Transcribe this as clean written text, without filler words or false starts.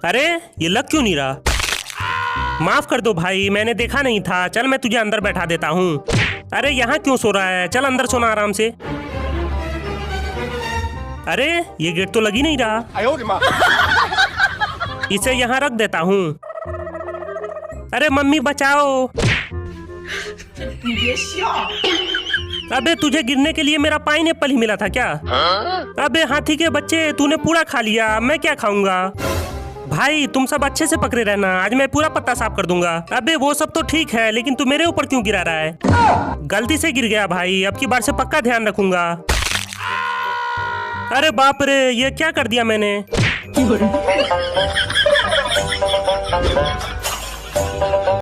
अरे ये लग क्यों नहीं रहा? माफ कर दो भाई, मैंने देखा नहीं था। चल मैं तुझे अंदर बैठा देता हूँ। अरे यहाँ क्यों सो रहा है? चल अंदर सोना आराम से। अरे ये गेट तो लग ही नहीं रहा। इसे यहाँ रख देता हूँ। अरे मम्मी बचाओ। अबे तुझे गिरने के लिए मेरा पाइनएप्पल ही मिला था क्या? अबे हाथी के बच्चे, तूने पूरा खा लिया, मैं क्या खाऊंगा? भाई तुम सब अच्छे से पकड़े रहना, आज मैं पूरा पत्ता साफ कर दूंगा। अबे वो सब तो ठीक है, लेकिन तू मेरे ऊपर क्यों गिरा रहा है? गलती से गिर गया भाई, अब की बार से पक्का ध्यान रखूंगा। अरे बाप रे, ये क्या कर दिया मैंने?